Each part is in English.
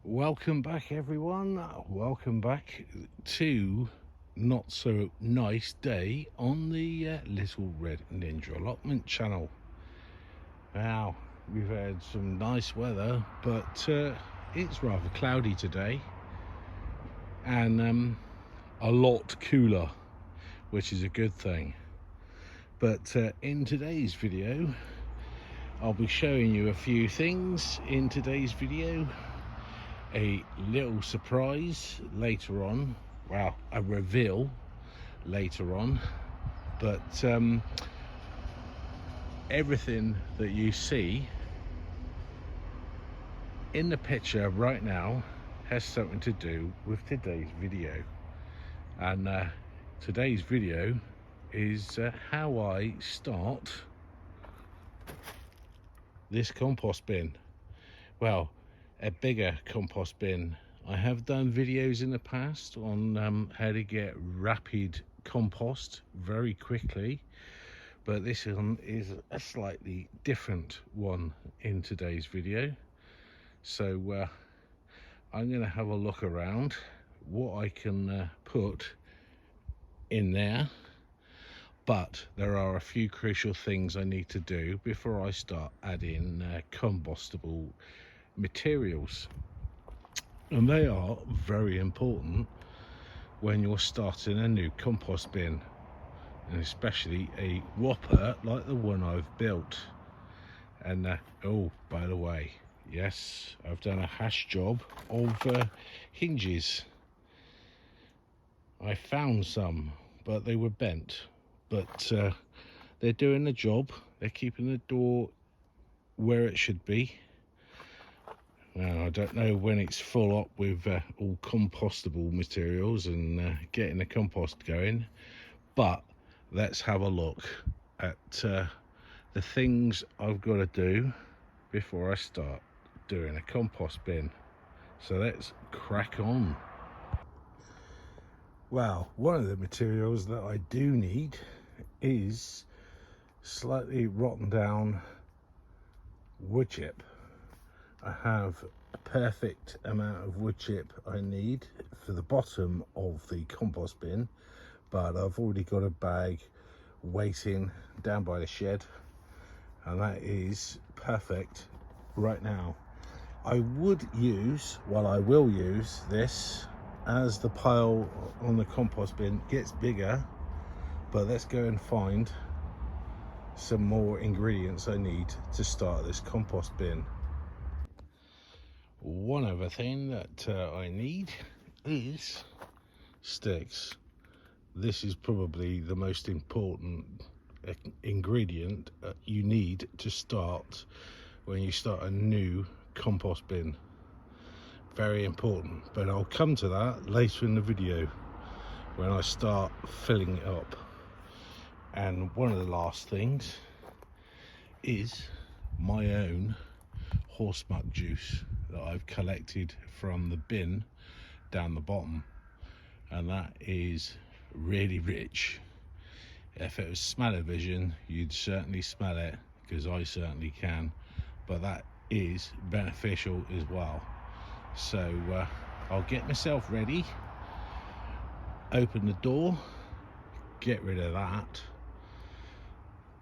Welcome back, everyone. Welcome back to not so nice day on the Little Red Ninja Allotment channel. Now, we've had some nice weather, but it's rather cloudy today and a lot cooler, which is a good thing. But in today's video, I'll be showing you a few things in today's video. A little surprise later on, well, a reveal later on, but everything that you see in the picture right now has something to do with today's video. And today's video is how I start this compost bin. Well, a bigger compost bin. I have done videos in the past on how to get rapid compost very quickly, but this one is a slightly different one in today's video. So I'm going to have a look around what I can put in there, but there are a few crucial things I need to do before I start adding compostable materials, and they are very important when you're starting a new compost bin, and especially a whopper like the one I've built. And oh, by the way, yes, I've done a hash job of hinges. I found some, but they were bent, but they're doing the job. They're keeping the door where it should be. Now, I don't know when it's full up with all compostable materials and getting the compost going, but let's have a look at the things I've got to do before I start doing a compost bin. So let's crack on. Well, one of the materials that I do need is slightly rotten down wood chip. I have a perfect amount of wood chip I need for the bottom of the compost bin, but I've already got a bag waiting down by the shed, and that is perfect right now. I would use, well, I will use this as the pile on the compost bin gets bigger, but let's go and find some more ingredients I need to start this compost bin. One other thing that I need is sticks. This is probably the most important ingredient you need to start when you start a new compost bin. Very important, but I'll come to that later in the video when I start filling it up. And one of the last things is my own horse muck juice that I've collected from the bin down the bottom, and that is really rich. If it was smell-o-vision, you'd certainly smell it, because I certainly can, but that is beneficial as well. So I'll get myself ready, open the door, get rid of that,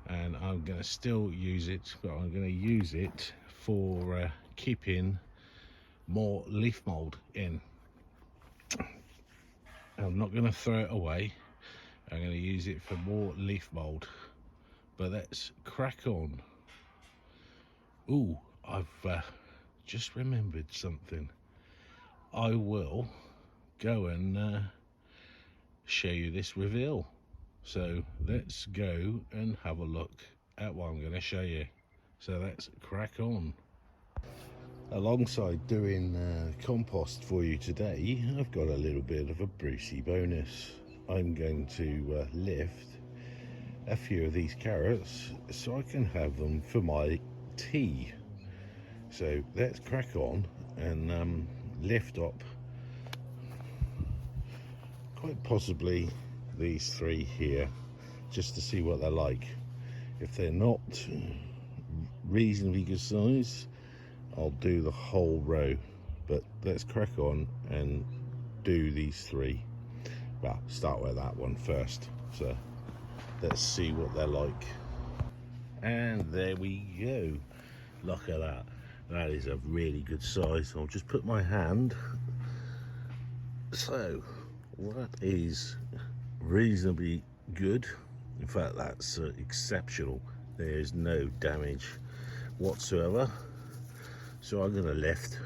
and I'm going to still use it, but I'm going to use it for keeping more leaf mold in. I'm not going to throw it away. I'm going to use it for more leaf mold. But let's crack on. Ooh, I've just remembered something. I will go and show you this reveal. So let's go and have a look at what I'm going to show you. So let's crack on. Alongside doing compost for you today, I've got a little bit of a Brucey bonus. I'm going to lift a few of these carrots so I can have them for my tea. So let's crack on and lift up quite possibly these three here, just to see what they're like. If they're not reasonably good size, I'll do the whole row, but let's crack on and do these 3. Well, start with that one first, so let's see what they're like. And there we go, look at that. That is a really good size. I'll just put my hand. So that is reasonably good. In fact, that's exceptional. There's no damage whatsoever. So I'm going to lift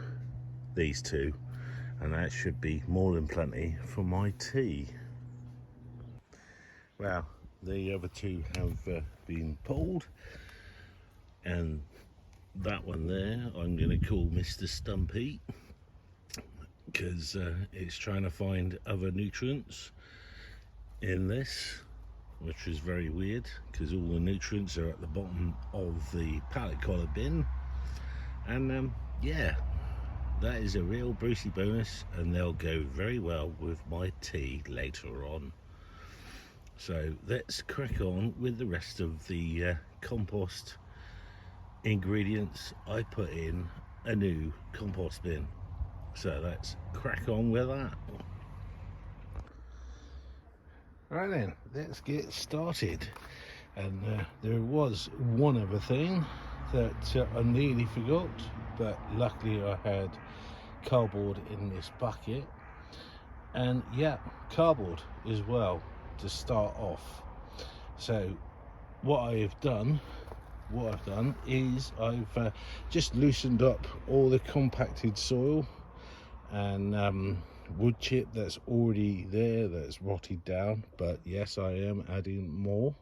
these 2, and that should be more than plenty for my tea. Well, the other 2 have been pulled, and that one there I'm going to call Mr. Stumpy, because it's trying to find other nutrients in this, which is very weird because all the nutrients are at the bottom of the pallet collar bin. And yeah, that is a real Brucey bonus, and they'll go very well with my tea later on. So let's crack on with the rest of the compost ingredients. I put in a new compost bin, so let's crack on with that. Right then, let's get started. And there was one other thing that I nearly forgot, but luckily I had cardboard in this bucket, and yeah, cardboard as well to start off. So what I've done is I've just loosened up all the compacted soil and wood chip that's already there, that's rotted down. But yes, I am adding more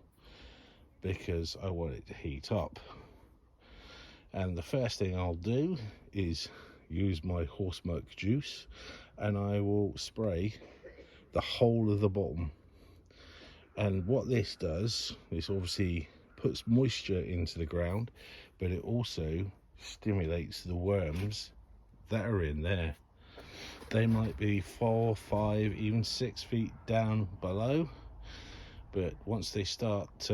because I want it to heat up. And the first thing I'll do is use my horse milk juice, and I will spray the whole of the bottom. And what this does is obviously puts moisture into the ground, but it also stimulates the worms that are in there. They might be 4, 5, even 6 feet down below, but once they start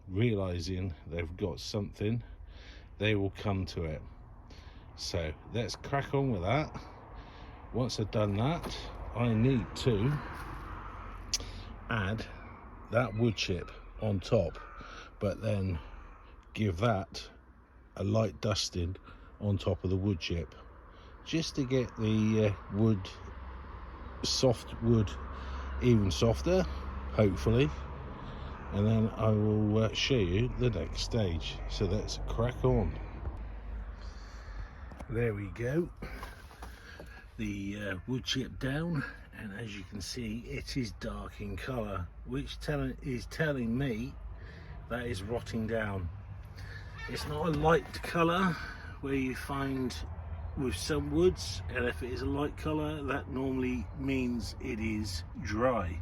realizing they've got something, they will come to it. So let's crack on with that. Once I've done that, I need to add that wood chip on top, but then give that a light dusting on top of the wood chip, just to get the soft wood even softer, hopefully. And then I will show you the next stage. So let's crack on. There we go, the wood chip down, and as you can see, it is dark in colour, which is telling me that is rotting down. It's not a light colour where you find with some woods, and if it is a light colour, that normally means it is dry.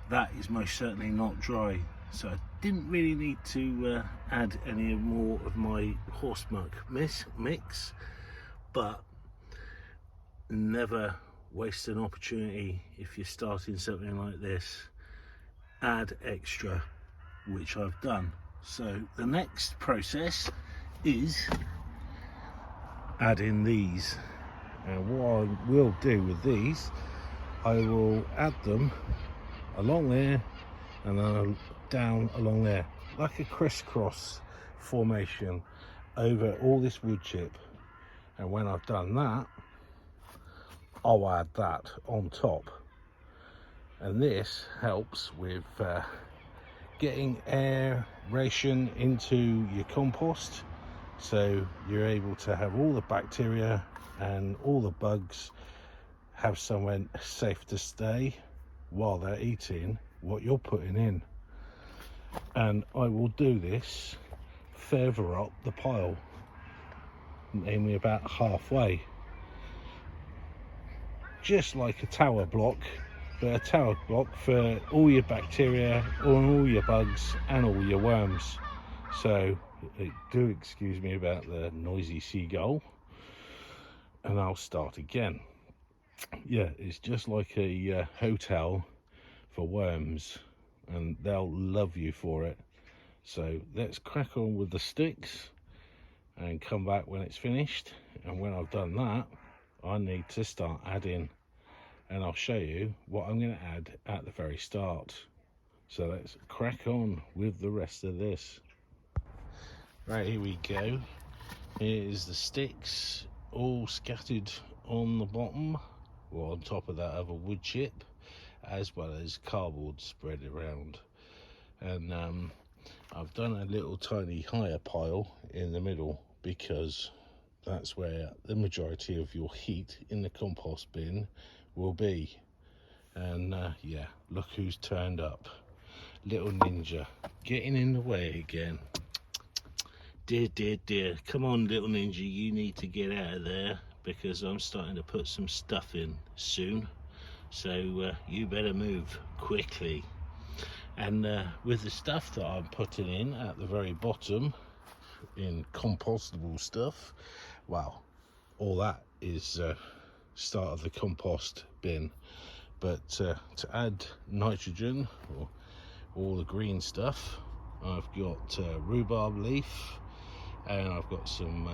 That is most certainly not dry, so I didn't really need to add any more of my horse milk mix, but never waste an opportunity. If you're starting something like this, add extra, which I've done. So the next process is adding these, and what I will do with these, I will add them along there and then down along there, like a crisscross formation over all this wood chip. And when I've done that, I'll add that on top, and this helps with getting aeration into your compost, so you're able to have all the bacteria and all the bugs have somewhere safe to stay while they're eating what you're putting in. And I will do this further up the pile, namely about halfway, just like a tower block, but a tower block for all your bacteria, all your bugs and all your worms. So do excuse me about the noisy seagull, and I'll start again. Yeah, it's just like a hotel for worms, and they'll love you for it. So let's crack on with the sticks and come back when it's finished. And when I've done that, I need to start adding, and I'll show you what I'm going to add at the very start. So let's crack on with the rest of this. Right, here we go. Here is the sticks all scattered on the bottom, or on top of that other wood chip, as well as cardboard spread around. And I've done a little tiny higher pile in the middle because that's where the majority of your heat in the compost bin will be. And yeah, look who's turned up. Little Ninja getting in the way again. Dear, come on little Ninja, you need to get out of there because I'm starting to put some stuff in soon, so you better move quickly. And with the stuff that I'm putting in at the very bottom, in compostable stuff, well, all that is start of the compost bin. But to add nitrogen, or all the green stuff, I've got rhubarb leaf, and I've got some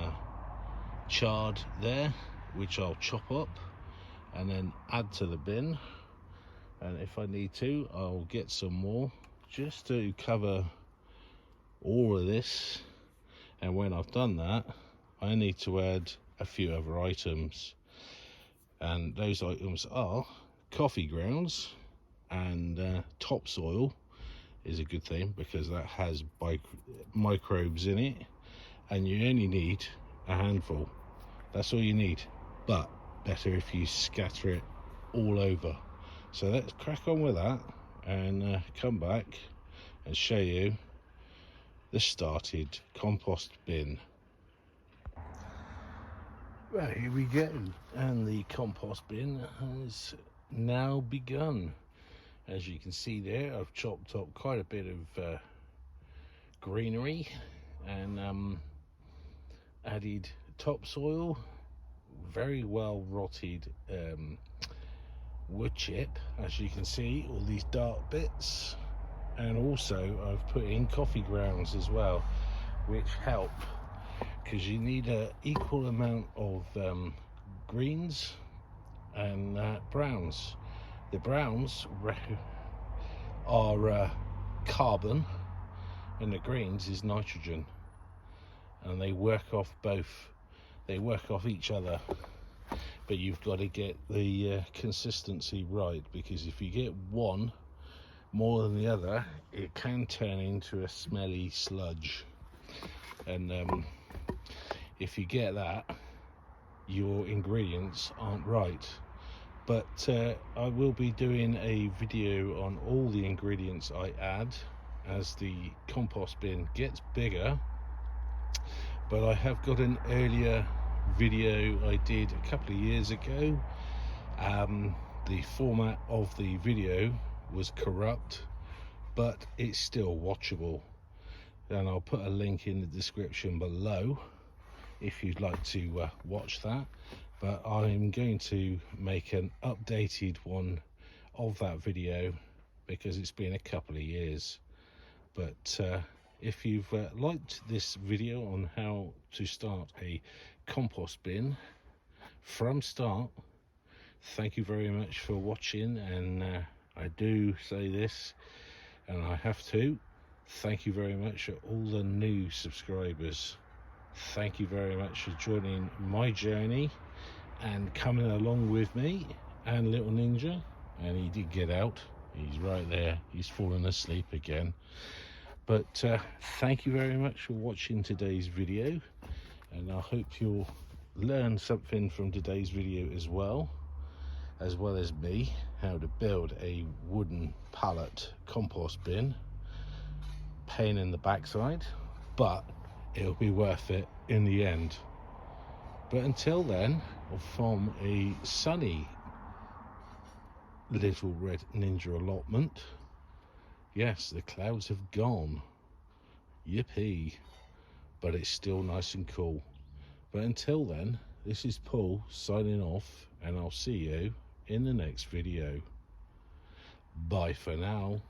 chard there, which I'll chop up and then add to the bin. And if I need to, I'll get some more just to cover all of this. And when I've done that, I need to add a few other items, and those items are coffee grounds, and topsoil is a good thing because that has microbes in it, and you only need a handful. That's all you need, but better if you scatter it all over. So let's crack on with that and come back and show you the started compost bin. Right, here we go, and the compost bin has now begun. As you can see there, I've chopped up quite a bit of greenery and added topsoil, very well rotted wood chip, as you can see, all these dark bits, and also I've put in coffee grounds as well, which help because you need an equal amount of greens and browns. The browns are carbon, and the greens is nitrogen, and they work off both. They work off each other, but you've got to get the consistency right, because if you get one more than the other, it can turn into a smelly sludge, and if you get that, your ingredients aren't right. But I will be doing a video on all the ingredients I add as the compost bin gets bigger. But I have got an earlier video I did a couple of years ago. The format of the video was corrupt, but it's still watchable, and I'll put a link in the description below if you'd like to watch that. But I'm going to make an updated one of that video because it's been a couple of years. But if you've liked this video on how to start a compost bin from start, thank you very much for watching. And I do say this, and I have to thank you very much for all the new subscribers. Thank you very much for joining my journey and coming along with me and little Ninja. And he did get out, he's right there, he's fallen asleep again. But thank you very much for watching today's video, and I hope you'll learn something from today's video as well as me, how to build a wooden pallet compost bin. Pain in the backside, but it'll be worth it in the end. But until then, from a sunny Little Red Ninja allotment, yes, the clouds have gone, yippee, but it's still nice and cool. But until then, this is Paul signing off, and I'll see you in the next video. Bye for now.